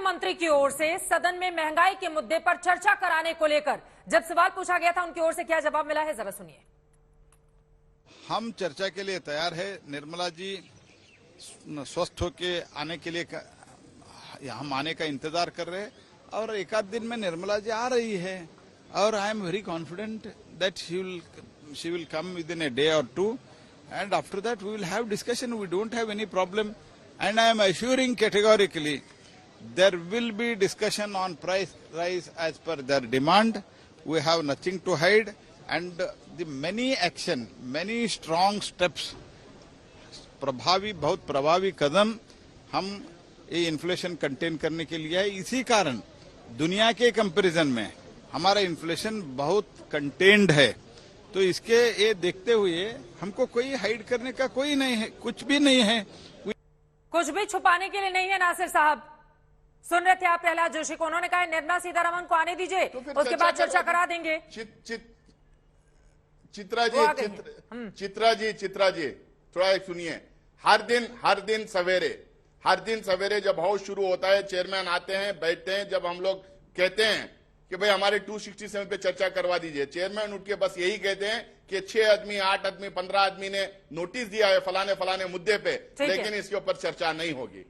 मंत्री की ओर से सदन में महंगाई के मुद्दे पर चर्चा कराने को लेकर जब सवाल पूछा गया था, उनकी ओर से क्या जवाब मिला है, जरा सुनिए। हम चर्चा के लिए तैयार है। निर्मला जी स्वस्थ होके आने के लिए हम आने का इंतजार कर रहे हैं और एक आध दिन में निर्मला जी आ रही है और I am very confident that she will come with in a day और to and after that we will have discussion. We don't have any problem and I am assuring categorically there will be discussion on price rise as per their demand. We have nothing to hide and the many action, many strong steps, बहुत प्रभावी कदम हम ये inflation contain करने के लिए है। इसी कारण दुनिया के कंपैरिजन में हमारा इन्फ्लेशन बहुत कंटेन्ड है। तो इसके ये देखते हुए हमको कोई हाइड करने का कोई नहीं है, कुछ भी नहीं है, कुछ भी छुपाने के लिए नहीं है। नासिर साहब सुन रहे थे आप प्रहलाद जोशी को, उन्होंने कहा निर्मला सीतारमण को आने दीजिए, तो उसके बाद चर्चा करा देंगे। चित्रा जी थोड़ा सुनिए। हर दिन सवेरे जब हाउस शुरू होता है, चेयरमैन आते हैं, बैठते हैं, जब हम लोग कहते हैं कि भाई हमारे 267 पे चर्चा करवा दीजिए, चेयरमैन उठ के बस यही कहते हैं कि 6 आदमी, 8 आदमी, 15 आदमी ने नोटिस दिया है फलाने मुद्दे पे, लेकिन इसके ऊपर चर्चा नहीं होगी।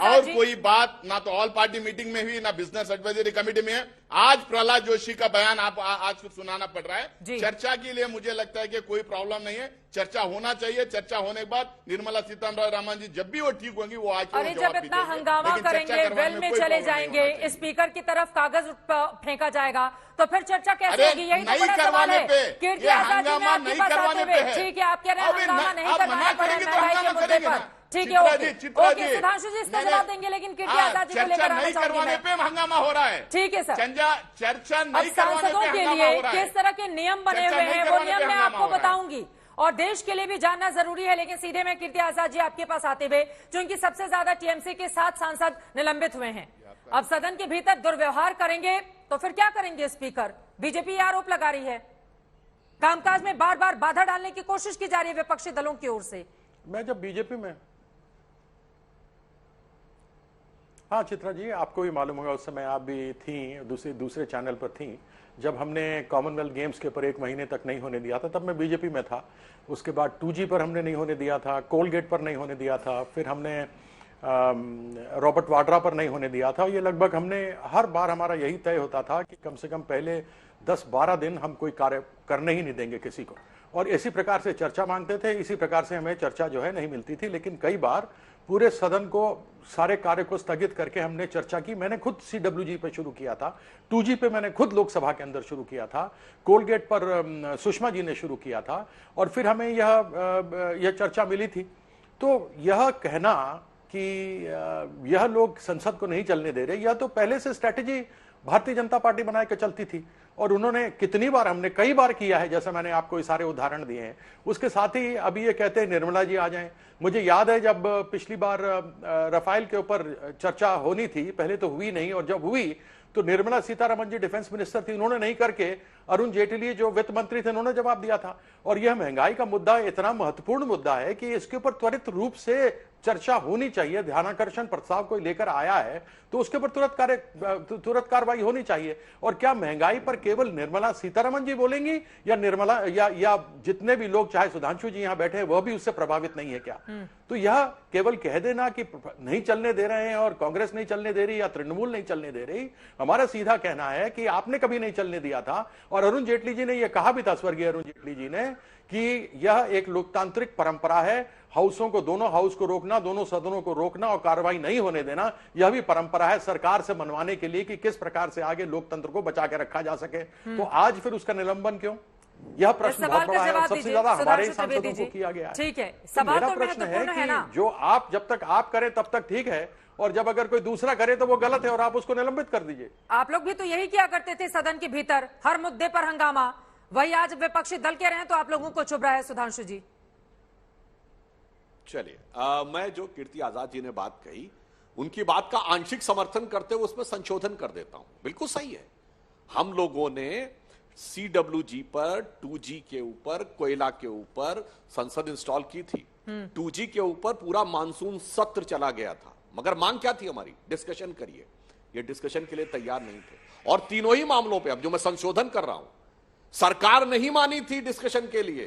और कोई बात ना तो ऑल पार्टी मीटिंग में हुई, ना बिजनेस एडवाइजरी कमेटी में है। आज प्रहलाद जोशी का बयान आप आज सुनाना पड़ रहा है। चर्चा के लिए मुझे लगता है कि कोई प्रॉब्लम नहीं है, चर्चा होना चाहिए। चर्चा होने के बाद निर्मला सीतारमण जी जब भी वो ठीक होंगी वो आज जब इतना हंगामा करेंगे, वेल में चले जाएंगे, स्पीकर की तरफ कागज फेंका जाएगा, तो फिर चर्चा कैसे होगी? यही तो बड़ा सवाल है। कीर्ति आजाद जी ने आपके पास आते हुए, ठीक है आप कह रहे हैं हंगामा नहीं करवाना पड़े महंगाई के मुद्दे पर, ठीक है ओके सुधांशु जी इसका जवाब देंगे, लेकिन कीर्ति आजाद जी को लेकर आना चाहूंगी मैं। हंगामा हो रहा है, ठीक है सर। चर्चा नहीं सांसदों के लिए किस तरह के नियम बने हुए हैं वो नियम मैं आपको बताऊंगी और देश के लिए भी जानना जरूरी है। लेकिन सीधे मैं कीर्ति आजाद जी आपके पास आते हुए, जो इनकी सबसे ज्यादा टीएमसी के 7 सांसद निलंबित हुए हैं, अब सदन के भीतर दुर्व्यवहार करेंगे तो फिर क्या करेंगे स्पीकर? बीजेपी आरोप लगा रही है, कामकाज में बार बार बाधा डालने की कोशिश की जा रही है विपक्षी दलों की ओर से। मैं जब बीजेपी में, हाँ चित्रा जी आपको भी मालूम होगा उस समय आप भी थी, दूसरे चैनल पर थी, जब हमने कॉमनवेल्थ गेम्स के ऊपर 1 महीने तक नहीं होने दिया था, तब मैं बीजेपी में था। उसके बाद 2G पर हमने नहीं होने दिया था, कोलगेट पर नहीं होने दिया था, फिर हमने रॉबर्ट वाड्रा पर नहीं होने दिया था। ये लगभग हमने हर बार हमारा यही तय होता था कि कम से कम पहले 10-12 दिन हम कोई कार्य करने ही नहीं देंगे किसी को, और इसी प्रकार से चर्चा मांगते थे। इसी प्रकार से हमें चर्चा जो है नहीं मिलती थी, लेकिन कई बार पूरे सदन को सारे कार्य को स्थगित करके हमने चर्चा की। मैंने खुद CWG पे शुरू किया था, 2G पे मैंने खुद लोकसभा के अंदर शुरू किया था, कोलगेट पर सुषमा जी ने शुरू किया था, और फिर हमें यह चर्चा मिली थी। तो यह कहना कि यह लोग संसद को नहीं चलने दे रहे, यह तो पहले से स्ट्रैटेजी भारतीय जनता पार्टी बनाए के चलती थी, और उन्होंने कितनी बार, हमने कई बार किया है, जैसे मैंने आपको ये सारे उदाहरण दिए हैं। उसके साथ ही अभी ये कहते हैं निर्मला जी आ जाएं। मुझे याद है जब पिछली बार राफेल के ऊपर चर्चा होनी थी, पहले तो हुई नहीं, और जब हुई तो निर्मला सीतारमण जी डिफेंस मिनिस्टर थी, उन्होंने नहीं करके अरुण जेटली जो वित्त मंत्री थे उन्होंने जवाब दिया था। और यह महंगाई का मुद्दा इतना महत्वपूर्ण मुद्दा है कि इसके ऊपर त्वरित रूप से चर्चा होनी चाहिए। ध्यानाकर्षण प्रस्ताव कोई लेकर आया है तो उसके ऊपर तुरंत कार्रवाई होनी चाहिए। और क्या महंगाई पर केवल निर्मला सीतारमण जी बोलेंगी, या निर्मला या जितने भी लोग, चाहे सुधांशु जी यहां बैठे हैं, वह भी उससे प्रभावित नहीं है क्या? तो यह केवल कह देना कि नहीं चलने दे रहे हैं और कांग्रेस नहीं चलने दे रही या तृणमूल नहीं चलने दे रही, हमारा सीधा कहना है कि आपने कभी नहीं चलने दिया था। और अरुण जेटली जी ने यह कहा भी था, स्वर्गीय अरुण जेटली जी ने, कि यह एक लोकतांत्रिक परंपरा है, हाउसों को, दोनों हाउस को रोकना, दोनों सदनों को रोकना और कार्रवाई नहीं होने देना, यह भी परंपरा है सरकार से मनवाने के लिए कि किस प्रकार से आगे लोकतंत्र को बचा के रखा जा सके। तो आज फिर उसका निलंबन क्यों? यह प्रश्न बहुत बड़ा है, सबसे ज्यादा हमारे सांसदों को किया गया है। ठीक है, मेरा प्रश्न है कि जो आप, जब तक आप करें तब तक ठीक है, और जब अगर कोई दूसरा करे तो वो गलत है और आप उसको निलंबित कर दीजिए। आप लोग भी तो यही किया करते थे सदन के भीतर, हर मुद्दे पर हंगामा, वही आज विपक्षी दल कह रहे हैं तो आप लोगों को चुभ रहा है। सुधांशु जी चलिए, मैं जो कीर्ति आजाद जी ने बात कही उनकी बात का आंशिक समर्थन करते हुए उसमें संशोधन कर देता हूं। बिल्कुल सही है, हम लोगों ने CWG पर 2G के ऊपर, कोयला के ऊपर संसद इंस्टॉल की थी। 2G के ऊपर पूरा मानसून सत्र चला गया था, मगर मांग क्या थी हमारी? डिस्कशन करिए। ये डिस्कशन के लिए तैयार नहीं थे। और तीनों ही मामलों पे अब जो मैं संशोधन कर रहा हूं, सरकार नहीं मानी थी डिस्कशन के लिए।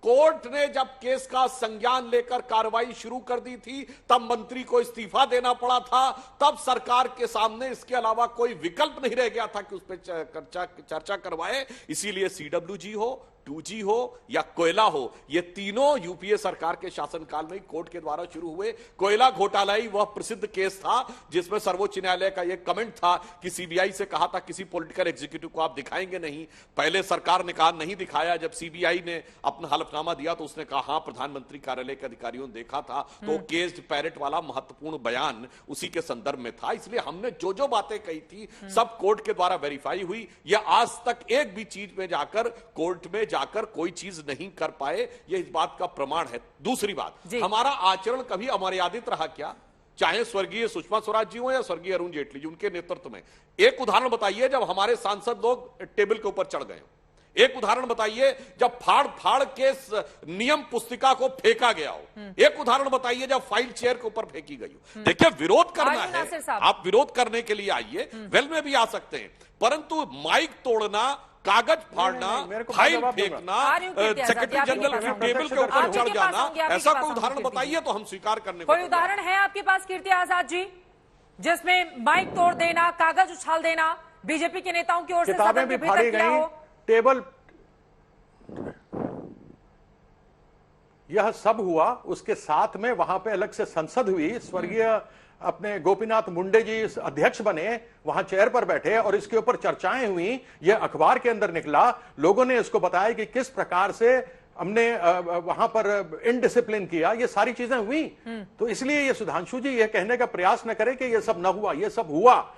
कोर्ट ने जब केस का संज्ञान लेकर कार्रवाई शुरू कर दी थी, तब मंत्री को इस्तीफा देना पड़ा था। तब सरकार के सामने इसके अलावा कोई विकल्प नहीं रह गया था कि उस पर चर्चा करवाए। इसीलिए सीडब्ल्यूजी हो, 2G हो या कोयला हो, ये तीनों यूपीए सरकार के शासनकाल में कोर्ट के द्वारा शुरू हुए। कोयला घोटाला ही वह प्रसिद्ध केस था जिसमें सर्वोच्च न्यायालय का यह कमेंट था कि सीबीआई से कहा था किसी पॉलिटिकल एग्जीक्यूटिव को आप दिखाएंगे नहीं। पहले सरकार ने कहा नहीं दिखाया, जब सीबीआई ने अपना हलफनामा दिया तो उसने कहा हां प्रधानमंत्री कार्यालय के अधिकारियों ने देखा था। तो केस पैरेट वाला महत्वपूर्ण बयान उसी के संदर्भ में था। इसलिए हमने जो जो बातें कही थी सब कोर्ट के द्वारा वेरीफाई हुई। यह आज तक एक भी चीज में जाकर कोर्ट में जाकर कोई चीज नहीं कर पाए, यह इस बात का प्रमाण है। दूसरी बात, हमारा आचरण कभी अमर्यादित रहा क्या? चाहे स्वर्गीय सुषमा स्वराज जी हो या स्वर्गीय अरुण जेटली जी, उनके नेतृत्व में। एक उदाहरण बताइए जब हमारे सांसद लोग टेबल के ऊपर चढ़ गए। एक उदाहरण बताइए जब फाड़ फाड़ के नियम पुस्तिका को फेंका गया हो। एक उदाहरण बताइए जब फाइल चेयर के ऊपर फेंकी गई हो। देखिए, विरोध करना है, आप विरोध करने के लिए आइए, वेल में भी आ सकते हैं, परंतु माइक तोड़ना, कागज फाड़ना, फाइल फेंकना, सेक्रेटरी जनरल की टेबल के ऊपर चढ़ जाना, ऐसा कोई उदाहरण बताइए तो हम स्वीकार करने को। कोई उदाहरण है आपके पास कीर्ति आजाद जी जिसमें माइक तोड़ देना, कागज उछाल देना, बीजेपी के नेताओं की ओर से किताबें भी फाड़ी गई, टेबल, यह सब हुआ। उसके साथ में वहां पे अलग से संसद हुई, स्वर्गीय अपने गोपीनाथ मुंडे जी अध्यक्ष बने, वहां चेयर पर बैठे और इसके ऊपर चर्चाएं हुई। यह अखबार के अंदर निकला, लोगों ने इसको बताया कि किस प्रकार से हमने वहां पर इनडिसिप्लिन किया, ये सारी चीजें हुई। तो इसलिए ये सुधांशु जी ये कहने का प्रयास न करें कि ये सब न हुआ, ये सब हुआ।